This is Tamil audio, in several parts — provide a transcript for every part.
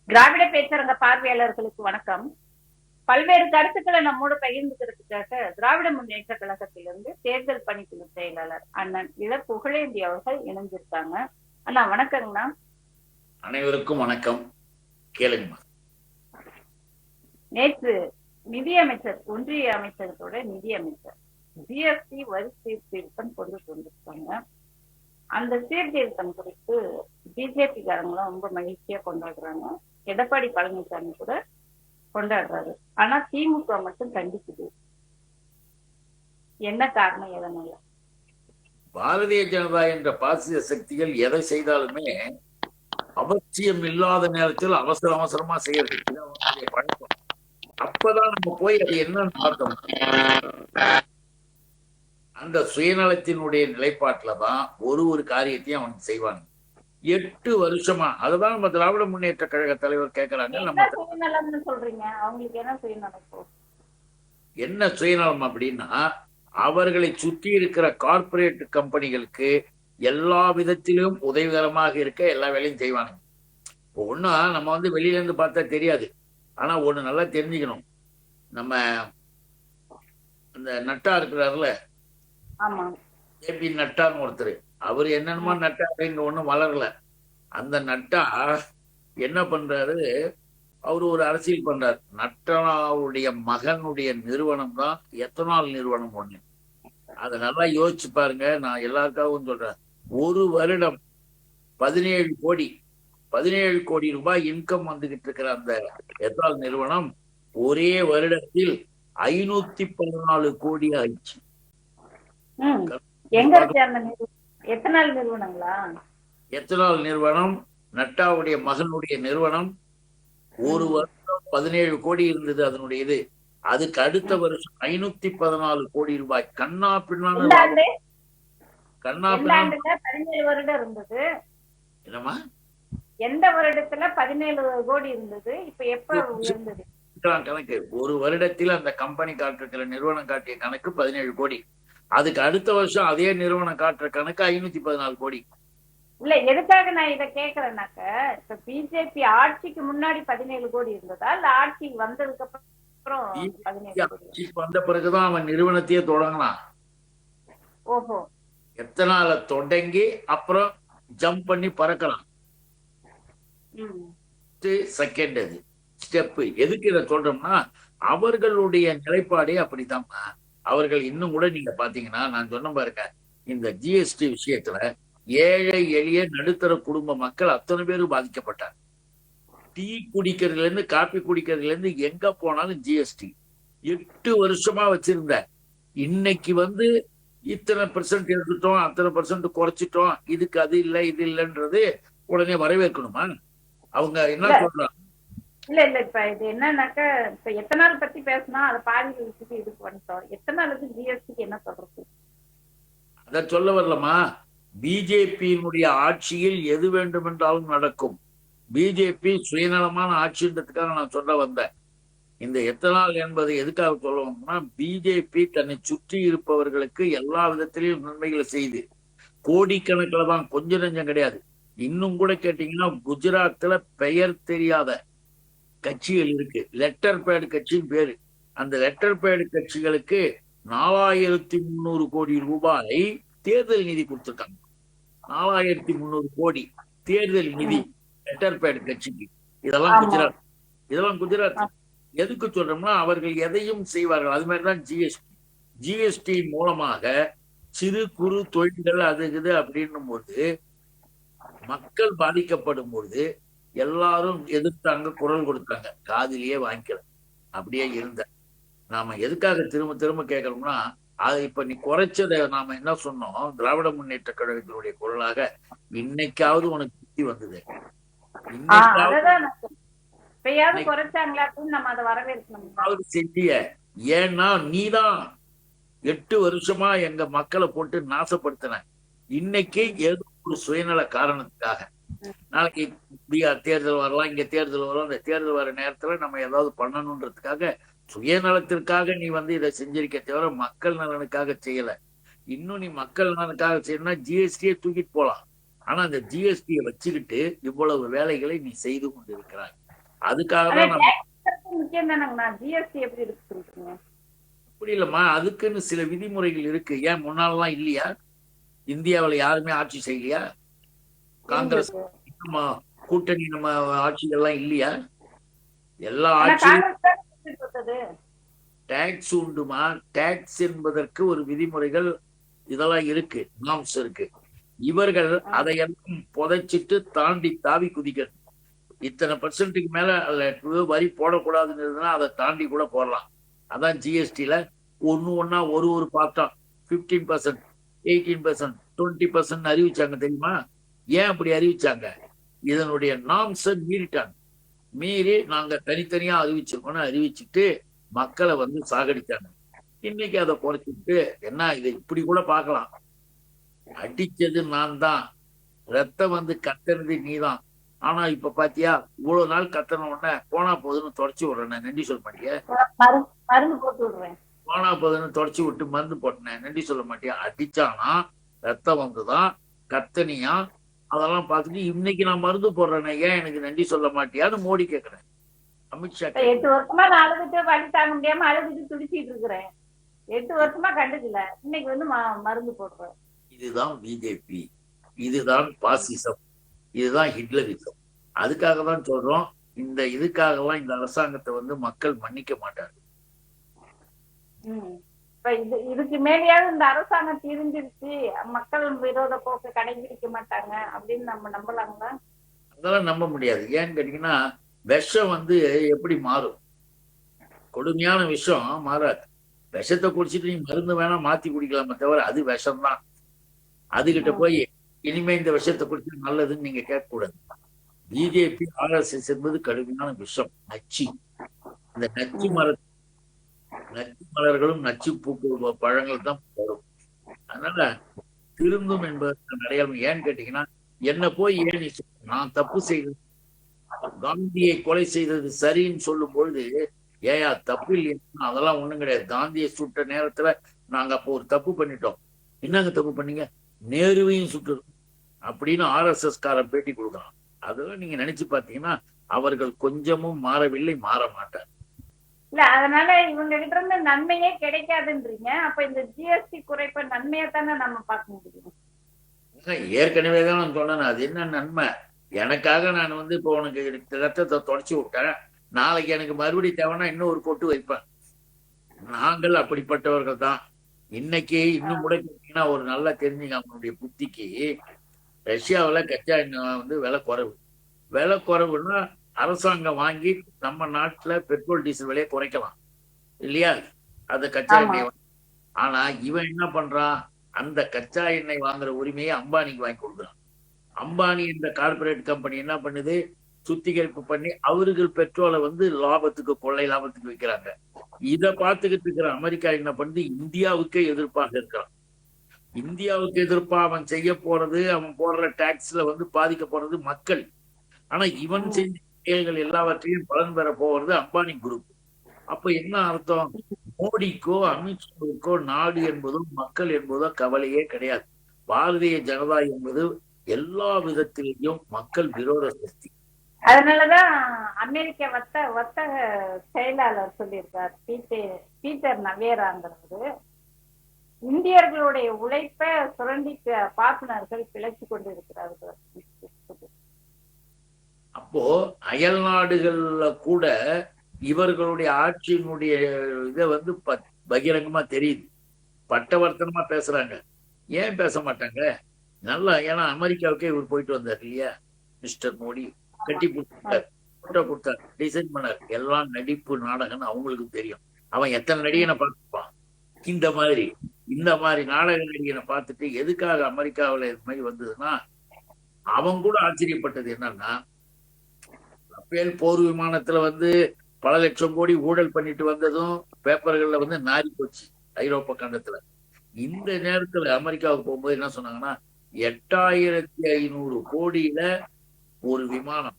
திராவிட பேச்சரங்க பார்வையாளர்களுக்கு வணக்கம். பல்வேறு கருத்துக்களை நம்மோடு பகிர்ந்துக்கிறதுக்காக திராவிட முன்னேற்ற கழகத்திலிருந்து தேர்தல் பணிக்குழு செயலாளர் அண்ணன் புகழேந்தி அவர்கள் இணைஞ்சிருக்காங்க. அண்ணா வணக்கங்கண்ணா. அனைவருக்கும் வணக்கம். கேளுங்கம்மா. நேற்று நிதியமைச்சர், ஒன்றிய அமைச்சகத்தோட நிதியமைச்சர் ஜிஎஸ்டி வரி சீர்திருத்தம் கொண்டு வந்திருக்காங்க. அந்த சீர்திருத்தம் குறித்து பிஜேபி காரங்களும் ரொம்ப மகிழ்ச்சியா கொண்டாடுறாங்க. எடப்பாடி பழனிசாமி கூட கொண்டாடுறாரு. ஆனா திமுக மட்டும் கண்டிக்குது. என்ன காரணம்? எதனால? பாரதிய ஜனதா என்ற பாசிய சக்திகள் எதை செய்தாலுமே அவசியம் இல்லாத நேரத்தில் அவசர அவசரமா செய்யறது பழக்கம். அப்பதான் நம்ம போய் அது என்னன்னு பார்த்தோம். அந்த சுயநலத்தினுடைய நிலைப்பாட்டுலதான் ஒரு காரியத்தையும் அவனுக்கு செய்வாங்க. 8 வருஷமா அதுதான் நம்ம திராவிட முன்னேற்ற கழக தலைவர் கேட்கிறாங்க. நம்ம சுயநலம்னு சொல்றீங்க, அவங்களுக்கு என்ன சுயநலம்? என்ன சுயநலம் அப்படின்னா, அவர்களை சுற்றி இருக்கிற கார்பரேட் கம்பெனிகளுக்கு எல்லா விதத்திலும் உதவிகரமாக இருக்க எல்லா வேலையும் செய்வாங்க. ஒன்னா நம்ம வெளியில இருந்து பார்த்தா தெரியாது. ஆனா ஒண்ணு நல்லா தெரிஞ்சுக்கணும். நம்ம அந்த நட்டா இருக்கிறாருல, ஏபி நட்டான்னு ஒருத்தர், அவர் என்னென்னமோ நட்டா இங்க ஒண்ணும் வளரல. அந்த நட்டா என்ன பண்றாரு, அவரு ஒரு அரசியல் பண்றாரு. நட்டாவுடைய மகனுடைய நிறுவனம் தான் எத்தனால் நிறுவனம் ஒண்ணு. அதை நல்லா யோசிச்சு பாருங்க. நான் எல்லாருக்காகவும் சொல்றேன். ஒரு வருடம் 17 கோடி ரூபாய் இன்கம் வந்துகிட்டு இருக்கிற அந்த எத்தனால் நிறுவனம் ஒரே வருடத்தில் 514 கோடி ஆயிடுச்சு. எத்தனால் நிறுவனம் நட்டாவுடைய மகனுடைய நிறுவனம். ஒரு வருஷம் 17 கோடி இருந்தது அதனுடைய இது. அதுக்கு அடுத்த வருஷம் 514 கோடி ரூபாய். கண்ணா பின்னான்னு 17 வருடம் இருந்தது. என்னமா? எந்த வருடத்துல 17 கோடி இருந்தது? இப்ப எப்ப உயர்ந்தது கணக்கு? ஒரு வருடத்தில் அந்த கம்பெனி காட்டிருக்கிற நிறுவனம் காட்டிய கணக்கு 17 கோடி. அதுக்கு அடுத்த வருஷம் அதே நிறுவனம் காட்டுற கணக்கு 514 கோடி. இல்ல, எதுக்காக நான் இதை கேக்குறேன்னாக்க, இப்ப பிஜேபி ஆட்சிக்கு முன்னாடி 17 கோடி இருந்ததா, இல்ல ஆட்சி வந்ததுக்கு அப்புறம் 17 கோடி வந்த பிறகுதான் அவன் நிறுவனத்தையே தொடங்கினான். ஓஹோ. எத்தனால தொடங்கி அப்புறம் ஜம்ப் பண்ணி பறக்கலாம். செகண்ட் அது ஸ்டெப். எதுக்கு இதை சொல்றோம்னா, அவர்களுடைய நிலைப்பாடே அப்படித்தான். அவர்கள் இன்னும் கூட நீங்க பாத்தீங்கன்னா, நான் சொன்ன பாருங்க, இந்த ஜிஎஸ்டி விஷயத்துல ஏழை எளிய நடுத்தர குடும்ப மக்கள் அத்தனை பேரும் பாதிக்கப்பட்டார். டீ குடிக்கிறதுல இருந்து காப்பி குடிக்கிறதுல இருந்து எங்க போனாலும் ஜிஎஸ்டி 8 வருஷமா வச்சிருந்த. இன்னைக்கு இத்தனை பெர்சென்ட் எடுத்துட்டோம், அத்தனை பெர்சென்ட் குறைச்சிட்டோம், இதுக்கு அது இல்லை இது இல்லைன்றது உடனே வரவேற்கணுமா? அவங்க என்ன சொல்றாங்க? இல்ல இப்ப இது என்னன்னாக்க, இப்ப எத்தனால் பத்தி பேசினா அதை பாதி விஷயத்துக்கு இதுக்கு வந்துட்டோம். எத்தனாலுக்கு ஜிஎஸ்டிக்கு என்ன சொல்றது? அத சொல்ல வரலமா. பிஜேபியினுடைய ஆட்சியில் எது வேண்டுமென்றாலும் நடக்கும். பிஜேபி சுயநலமான ஆட்சின்றதுக்காக நான் சொல்ல வந்தேன். இந்த எத்தனால் என்பது எதுக்காக சொல்லுவோம்னா, பிஜேபி தன்னை சுற்றி இருப்பவர்களுக்கு எல்லா விதத்திலையும் நன்மைகளை செய்து கோடிக்கணக்கில் தான், கொஞ்சம் நெஞ்சம் கிடையாது. இன்னும் கூட கேட்டீங்கன்னா, குஜராத்ல பெயர் தெரியாத கட்சிகள் இருக்கு. லெட்டர் பேடு கட்சின்னு பேரு. அந்த லெட்டர் பேடு கட்சிகளுக்கு 4300 கோடி ரூபாய் தேர்தல் நிதி கொடுத்திருக்காங்க. 4300 கோடி தேர்தல் நிதி லெட்டர் பேடு கட்சிக்கு. இதெல்லாம் குஜராத். எதுக்கு சொல்றோம்னா, அவர்கள் எதையும் செய்வார்கள். அது மாதிரிதான் ஜிஎஸ்டி மூலமாக சிறு குறு தொழில்கள் அது இது அப்படின்னும் போது, மக்கள் பாதிக்கப்படும் பொழுது எல்லாரும் எதிர்த்தாங்க, குரல் கொடுத்தாங்க. காதிலேயே வாங்கிக்கல, அப்படியே இருந்த. நாம எதுக்காக திரும்ப திரும்ப கேட்கறோம்னா, அது இப்ப நீ குறைச்சதை நாம என்ன சொன்னோம், திராவிட முன்னேற்ற கழகத்தினுடைய குரலாக, இன்னைக்காவது உனக்கு புத்தி வந்தது. செஞ்சிய. ஏன்னா நீதான் 8 வருஷமா எங்க மக்களை போட்டு நாசப்படுத்தின. இன்னைக்கு ஏதோ ஒரு சுயநல காரணத்துக்காக, நாளைக்கு பீகார் தேர்தல் வரலாம், இங்க தேர்தல் வரும், அந்த தேர்தல் வர நேரத்துல நம்ம ஏதாவது பண்ணணும்ன்றதுக்காக, சுயநலத்திற்காக நீ இதை செஞ்சிருக்க தவிர மக்கள் நலனுக்காக செய்யல. இன்னும் நீ மக்கள் நலனுக்காக செய்யணும்னா ஜிஎஸ்டியை தூக்கிட்டு போலாம். ஆனா அந்த ஜிஎஸ்டியை வச்சுக்கிட்டு இவ்வளவு வேலைகளை நீ செய்து கொண்டிருக்கிறாய். அதுக்காக ஆனா தான் நம்ம tax முக்கியம் தானங்கண்ணா. ஜிஎஸ்டி எப்படி இருக்கு சொல்றீங்க? அப்படி இல்லம்மா, அதுக்குன்னு சில விதிமுறைகள் இருக்கு. ஏன் முன்னாலலாம் இல்லையா? இந்தியாவுல யாருமே ஆட்சி செய்யலையா? காங்கிரஸ் இருந்தது. நம்ம கூட்டணி நம்ம ஆட்சிகள்லாம் இல்லையா? எல்லா ஆனா ஆட்சியிலும் காங்கிரஸ் தான் செஞ்சுட்டு இருந்தது. டாக்ஸ் உண்டுமா. டாக்ஸ் என்பதற்கு ஒரு விதிமுறைகள் இதெல்லாம் இருக்கு, நார்ம்ஸ் இருக்கு. இவர்கள் அதையெல்லாம் புதைச்சிட்டு தாண்டி தாவி குதிக்கணும். இத்தனை பர்சன்ட்டுக்கு மேல அதுல வரி போடக்கூடாதுன்னு அதை தாண்டி கூட போடலாம். அதான் ஜிஎஸ்டில ஒன்னா ஒரு பார்ட்டா 15%, 18%, 20% அறிவிச்சாங்க தெரியுமா? ஏன் அப்படி அறிவிச்சாங்க? இதனுடைய நார்ம்ஸை மீறிட்டாங்க. மீறி நாங்க தனித்தனியா அறிவிச்சிருக்கோம்னு அறிவிச்சுட்டு மக்களை வந்து சாகடிச்சாங்க. இன்னைக்கு அதை குறைச்சிட்டு என்ன இதை இப்படி கூட பார்க்கலாம். அடிச்சது நான் தான், ரத்தம் வந்து கத்துறது நீதான். ஆனா இப்ப பாத்தியா, இவ்வளவு நாள் கத்தன உடனே போனா போதுன்னு தொடச்சு விடுறேன், நன்றி சொல்ல மாட்டியா? மருந்து போட்டு விடுறேன். போனா போதுன்னு தொடச்சு விட்டு மருந்து போட்டேன், நன்றி சொல்ல மாட்டியா? அடிச்சானா ரத்தம் வந்துதான், கத்தனியா, அதெல்லாம் பார்த்துட்டு இன்னைக்கு நான் மருந்து போடுறேன், ஏன் எனக்கு நன்றி சொல்ல மாட்டியான்னு மோடி கேக்குறேன், அமித்ஷா 8 வருஷமா நான் அழுதுட்டு வலி தாங்க முடியாம அழுதுட்டு துடிச்சிட்டு இருக்கிறேன். 8 வருஷமா கண்டுக்கல. இன்னைக்கு வந்து மருந்து போடுறேன். இதுதான் பிஜேபி, இதுதான் பாசிசம், இதுதான் ஹிட்லரிசம். அதுக்காக தான் சொல்றோம், இந்த இதுக்காகலாம் இந்த அரசாங்கத்தை வந்து மக்கள் மன்னிக்க மாட்டாங்க. இப்ப இதுக்கு மேலேயாவது இந்த அரசாங்கம் தெரிஞ்சிருச்சு, மக்கள் விரோத போக்கு கடைபிடிக்க மாட்டாங்க அப்படின்னு நம்ம நம்பலாங்களா? அதெல்லாம் நம்ப முடியாது. ஏன்னு கேட்டீங்கன்னா, விஷம் வந்து எப்படி மாறும்? கொடுமையான விஷம் மாறாது. விஷத்தை குடிச்சிட்டு நீ மருந்து வேணா மாத்தி குடிக்கலாமே தவிர அது விஷம்தான். அதுகிட்ட போய் இனிமே இந்த விஷத்தை குடிச்சு நல்லதுன்னு நீங்க கேட்க கூடாது. பிஜேபி RSS என்பது கடுமையான விஷம், நச்சு. இந்த நச்சு மலர்களும் நச்சு பூக்கு பழங்கள் தான் வரும். அதனால திருந்தும் என்பதற்கு அடையாளம். ஏன்னு கேட்டீங்கன்னா, என்ன போய் ஏன் நீ நான் தப்பு செய்தது, காந்தியை கொலை செய்தது சரின்னு சொல்லும் பொழுது, ஏயா தப்பு இல்லையா? அதெல்லாம் ஒண்ணும் கிடையாது. காந்தியை சுட்ட நேரத்துல நாங்க அப்போ ஒரு தப்பு பண்ணிட்டோம். என்னங்க தப்பு பண்ணீங்க? நேருவையும் சுட்டு அப்படின்னு RSS காரன் பேட்டி கொடுக்கலாம். அதெல்லாம் நீங்க நினைச்சு பாத்தீங்கன்னா அவர்கள் கொஞ்சமும் மாறவில்லை, மாற மாட்டார். இல்ல, அதனால இவங்க கிட்ட இருந்து நன்மையே கிடைக்காதுன்றீங்க. அப்ப இந்த ஜிஎஸ்டி குறைப்ப நன்மையை தானே நம்ம பார்க்க முடியும். ஏற்கனவே தான் நான் சொன்னேன், அது என்ன நன்மை? எனக்காக நான் வந்து இப்போ உனக்கு ரத்தத்தை தொடச்சி விட்டேன், நாளைக்கு எனக்கு மறுபடியும் தேவைன்னா இன்னும் ஒரு கொட்டு வைப்பேன். நாங்கள் அப்படிப்பட்டவர்கள் தான். இன்னைக்கு இன்னும் கூட கேட்டீங்கன்னா ஒரு நல்லா தெரிஞ்சுங்க அவனுடைய புத்திக்கு, ரஷ்யாவுல கச்சா எண்ணெய் வந்து விலை குறைவுன்னா அரசாங்கம் வாங்கி நம்ம நாட்டுல பெட்ரோல் டீசல் விலையை குறைக்கலாம் இல்லையா? அந்த கச்சா எண்ணெய். ஆனா இவன் என்ன பண்றான்? அந்த கச்சா எண்ணெய் வாங்குற உரிமையை அம்பானிக்கு வாங்கி கொடுக்குறான். அம்பானி இந்த கார்பரேட் கம்பெனி என்ன பண்ணுது? சுத்திகரிப்பு பண்ணி அவர்கள் பெட்ரோலை வந்து லாபத்துக்கு, கொள்ளை லாபத்துக்கு விற்கிறாங்க. இதை பார்த்துக்கிட்டு இருக்கிற அமெரிக்கா என்ன பண்ணுது? இந்தியாவுக்கே எதிர்ப்பாக இருக்கிறான். இந்தியாவுக்கு எதிர்ப்பா அவன் செய்ய போறது, அவன் போடுற டாக்ஸ்ல வந்து பாதிக்க போறது மக்கள். ஆனா இவன் செஞ்ச செயல்கள் எல்லாவற்றையும் பலன் பெற போவது அம்பானி குரூப். அப்ப என்ன அர்த்தம்? மோடிக்கோ அமித்ஷாவுக்கோ நாடு என்பதோ மக்கள் என்பதோ கவலையே கிடையாது. பாரதிய ஜனதா என்பது எல்லா விதத்திலையும் மக்கள் விரோத சக்தி. அதனாலதான் அமெரிக்க வர்த்தக செயலாளர் சொல்லியிருக்கார், பீட்டர் நவேராங்கிறவரு, இந்தியர்களுடைய உழைப்பை சுரண்டி பார்ட்னர்கள் பிழைச்சு கொண்டு இருக்கிறார்கள். அப்போ அயல் நாடுகள்ல கூட இவர்களுடைய ஆட்சியினுடைய இதை வந்து பகிரங்கமா தெரியுது. பட்டவர்த்தனமா பேசுறாங்க. ஏன் பேச மாட்டாங்க? நல்லா, ஏன்னா அமெரிக்காவுக்கே இவர் போயிட்டு வந்தார் இல்லையா? மிஸ்டர் மோடி கட்டி கொடுத்தார், போட்டோ கொடுத்தார், டிசைன் பண்ணார். எல்லாம் நடிப்பு நாடகம்னு அவங்களுக்கு தெரியும். அவன் எத்தனை நடிகனை பார்த்துப்பான். இந்த மாதிரி நாடக நடிகனை பார்த்துட்டு எதுக்காக அமெரிக்காவில் இது மாதிரி வந்ததுன்னா, அவன் கூட ஆச்சரியப்பட்டது என்னன்னா, ரஃபேல் போர் விமானத்துல வந்து பல லட்சம் கோடி ஊழல் பண்ணிட்டு வந்ததும் பேப்பர்கள்ல வந்து நாரி போச்சு ஐரோப்பா கண்டத்துல. இந்த நேரத்துல அமெரிக்காவுக்கு போகும்போது என்ன சொன்னாங்கன்னா, 8500 கோடியில ஒரு விமானம்,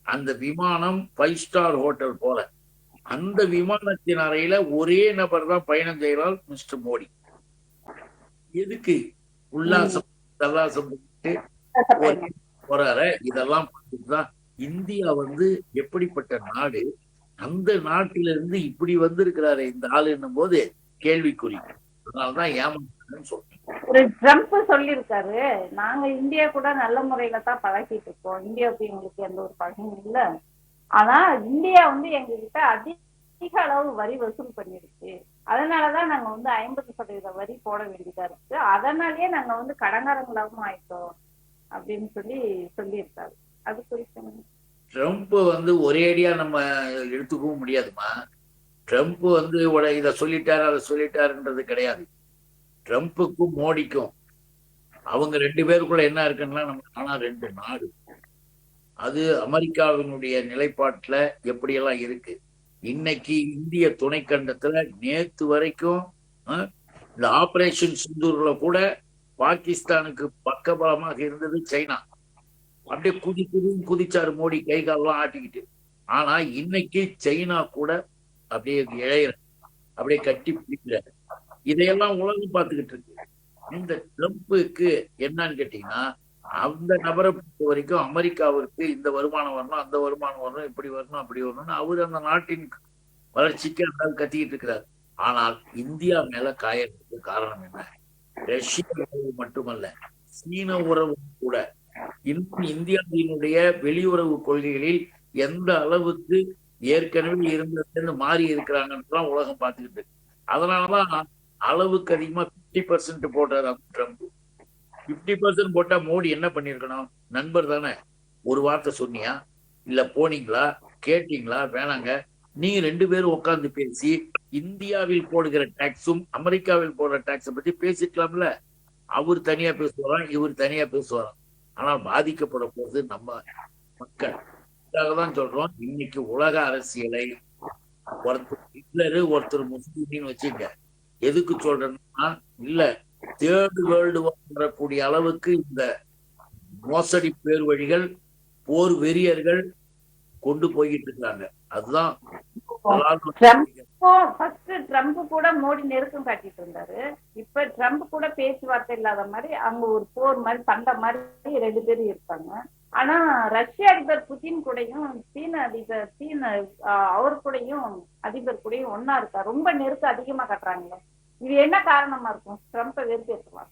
அந்த விமானம் 5 ஸ்டார் ஹோட்டல் போல. அந்த விமானத்தின் அறையில ஒரே நபர் தான் பயணம் செய்கிறார், மிஸ்டர் மோடி. எதுக்கு? உல்லாசம் தல்லாசம் போறாரு. இதெல்லாம் பார்த்துட்டுதான் இந்தியா எப்படிப்பட்ட நாடு, அந்த நாட்டிலிருந்து இப்படி வந்திருக்கிறாரு இந்த ஆளுன்னும் போது கேள்விக்குறி. அதனாலதான் ஏமாத்தான்னு சொல்றேன். ஒரு ட்ரம்ப் சொல்லியிருக்காரு, நாங்க இந்தியா கூட நல்ல முறையில தான் பழகிட்டு இருக்கோம், இந்தியாவுக்கு எங்களுக்கு எந்த ஒரு பழகும் இல்லை, ஆனா இந்தியா எங்ககிட்ட அதிக அளவு வரி வசூல் பண்ணிருக்கு, அதனாலதான் நாங்க 50% வரி போட வேண்டியதா இருக்கு, அதனாலயே நாங்க கடங்காரங்களாகவும் ஆயிட்டோம் அப்படின்னு சொல்லியிருக்காரு. அது குறித்து ட்ரம்ப் ஒரேடியா நம்ம எடுத்துக்கவும் முடியாதுமா. ட்ரம்ப் இத சொல்லிட்டாரு அதை சொல்லிட்டாருன்றது கிடையாது. ட்ரம்ப்புக்கும் மோடிக்கும் அவங்க 2 பேருக்குள்ள என்ன இருக்குன்னா, நம்ம ஆனா 2 நாடு. அது அமெரிக்காவினுடைய நிலைப்பாட்டுல எப்படியெல்லாம் இருக்கு. இன்னைக்கு இந்திய துணைக்கண்டத்துல நேத்து வரைக்கும் இந்த ஆபரேஷன் சிந்தூர்ல கூட பாகிஸ்தானுக்கு பக்கபலமாக இருந்தது சைனா. அப்படியே குதிச்சாரு மோடி, கை காலெல்லாம் ஆட்டிக்கிட்டு. ஆனா இன்னைக்கு சைனா கூட அப்படியே இழையிற, அப்படியே கட்டி பிடிக்கிற, இதையெல்லாம் உலகம் பார்த்துக்கிட்டு இருக்கு. இந்த ட்ரம்ப்புக்கு என்னன்னு கேட்டீங்கன்னா, அந்த நபரை பொறுத்த வரைக்கும் அமெரிக்காவிற்கு இந்த வருமானம் வரணும், அந்த வருமானம் வரணும், இப்படி வரணும், அப்படி வரணும்னு அவர் அந்த நாட்டின் வளர்ச்சிக்கு அந்த கத்திக்கிட்டு இருக்கிறார். ஆனால் இந்தியா மேல காயறதுக்கு காரணம் என்ன? ரஷ்ய உறவு மட்டுமல்ல, சீன உறவு கூட. இன்னும் இந்தியாவினுடைய வெளியுறவு கொள்கைகளில் எந்த அளவுக்கு ஏற்கனவே இருந்ததுன்னு மாறி இருக்கிறாங்கன்னு உலகம் பார்த்துக்கிட்டு இருக்கு. அதனாலதான் அளவுக்கு அதிகமா 50% போட்டாரு ட்ரம்ப். 50% போட்டா மோடி என்ன பண்ணிருக்கணும்? நண்பர் தானே, ஒரு வார்த்தை சொன்னியா, இல்ல போனீங்களா, கேட்டீங்களா, வேணாங்க, நீங்க 2 பேரும் உட்கார்ந்து பேசி இந்தியாவில் போடுகிற டாக்ஸும் அமெரிக்காவில் போடுற டாக்ஸை பத்தி பேசிக்கலாம்ல. அவர் தனியா பேசுவாராம், இவர் தனியா பேசுவாராம். ஆனால் பாதிக்கப்பட போறது நம்ம மக்கள். தான் சொல்றோம், இன்னைக்கு உலக அரசியலை ஒருத்தர் ஹிட்லரு, ஒருத்தர் முஸ்லிம்னு வச்சுங்க. எதுக்கு சொல்றேன்னா, இல்ல தேர்ட் வேர்ல்டு வரக்கூடிய அளவுக்கு இந்த மோசடி பேர் வழிகள், போர் வெறியர்கள் கொண்டு போயிட்டு இருக்காங்க. அதுதான் ட்ரம்ப் கூட மோடி நெருக்கம் காட்டிட்டு இருந்தாரு. இப்ப ட்ரம்ப் கூட பேச்சுவார்த்தை இல்லாத மாதிரி அங்க ஒரு போர் மாதிரி, சண்டை மாதிரி 2 பேரும் இருக்காங்க. ஆனா ரஷ்ய அதிபர் புதின் கூடயும் சீன அவர் கூடயும் அதிபர் கூடயும் ஒன்னா இருக்கா, ரொம்ப நெருக்கம் அதிகமா காட்டுறாங்களே. இது என்ன காரணமா இருக்கும்? ட்ரம்ப்பை வெறுப்பேற்றுவாங்க.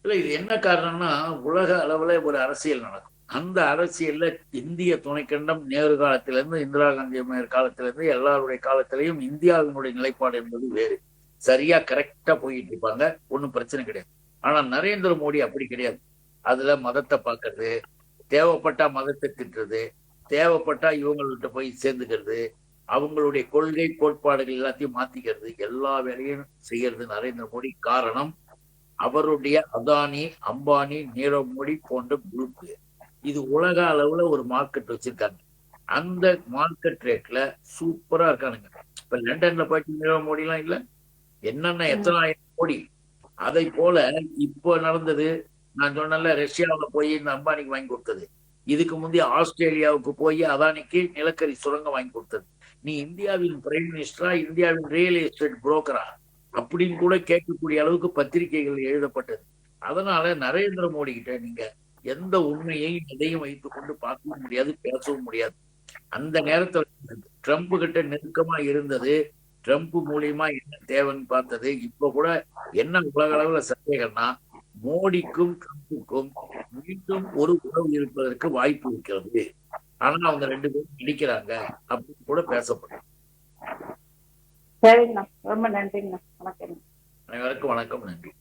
இல்ல, இது என்ன காரணம்னா, உலக அளவுல ஒரு அரசியல் நடக்கும். அந்த அரசியல்ல இந்திய துணைக்கண்டம் நேரு காலத்திலிருந்து, இந்திரா காந்தி அம்மையார் காலத்திலிருந்து, எல்லாருடைய காலத்திலையும் இந்தியாவினுடைய நிலைப்பாடு என்பது வேறு. சரியா கரெக்டா போயிட்டு இருப்பாங்க, ஒன்றும் பிரச்சனை கிடையாது. ஆனா நரேந்திர மோடி அப்படி கிடையாது. அதுல மதத்தை பார்க்கறது, தேவைப்பட்டா மதத்தை திட்டுறது, தேவைப்பட்டா இவங்கள்ட்ட போய் சேர்ந்துக்கிறது, அவங்களுடைய கொள்கை கோட்பாடுகள் எல்லாத்தையும் மாத்திக்கிறது, எல்லா வேலையும் செய்யறது நரேந்திர மோடி. காரணம், அவருடைய அதானி, அம்பானி, நீரவ் மோடி போன்ற குரூப் இது உலக அளவுல ஒரு மார்க்கெட் வச்சிருக்காங்க. அந்த மார்க்கெட் ரேட்ல சூப்பரா இருக்கானுங்க. இப்ப லண்டன்ல போயிட்டு நீரவ் மோடி எல்லாம் இல்ல, என்னென்ன எத்தனை ஆயிரம் கோடி. அதை போல இப்போ நடந்தது, நான் சொன்னல, ரஷ்யாவில போய் இந்த அம்பானிக்கு வாங்கி கொடுத்தது, இதுக்கு முந்தைய ஆஸ்திரேலியாவுக்கு போய் அதானிக்கு நிலக்கரி சுரங்கம் வாங்கி கொடுத்தது. நீ இந்தியாவின் பிரைம் மினிஸ்டரா, இந்தியாவின் ரியல் எஸ்டேட் புரோக்கரா அப்படின்னு கூட கேட்கக்கூடிய அளவுக்கு பத்திரிகைகள் எழுதப்பட்டது. அதனால நரேந்திர மோடி கிட்ட நீங்க எந்த உண்மையையும் எதையும் வைத்துக் கொண்டு பார்க்கவும் முடியாது, பேசவும் முடியாது. அந்த நேரத்துல ட்ரம்ப் கிட்ட நெருக்கமா இருந்தது, ட்ரம்ப் மூலியமா என்ன தேவைன்னு பார்த்தது. இப்ப கூட என்ன உலக அளவுல சந்தேகம்னா, மோடிக்கும் ட்ரம்ப்புக்கும் மீண்டும் ஒரு உறவு இருப்பதற்கு வாய்ப்பு இருக்கிறது. ஆனா அவங்க 2 பேரும் நடிக்கிறாங்க அப்படின்னு கூட பேசப்படும். சரிங்கண்ணா, ரொம்ப நன்றிங்கண்ணா. வணக்கம். அனைவருக்கும் வணக்கம், நன்றி.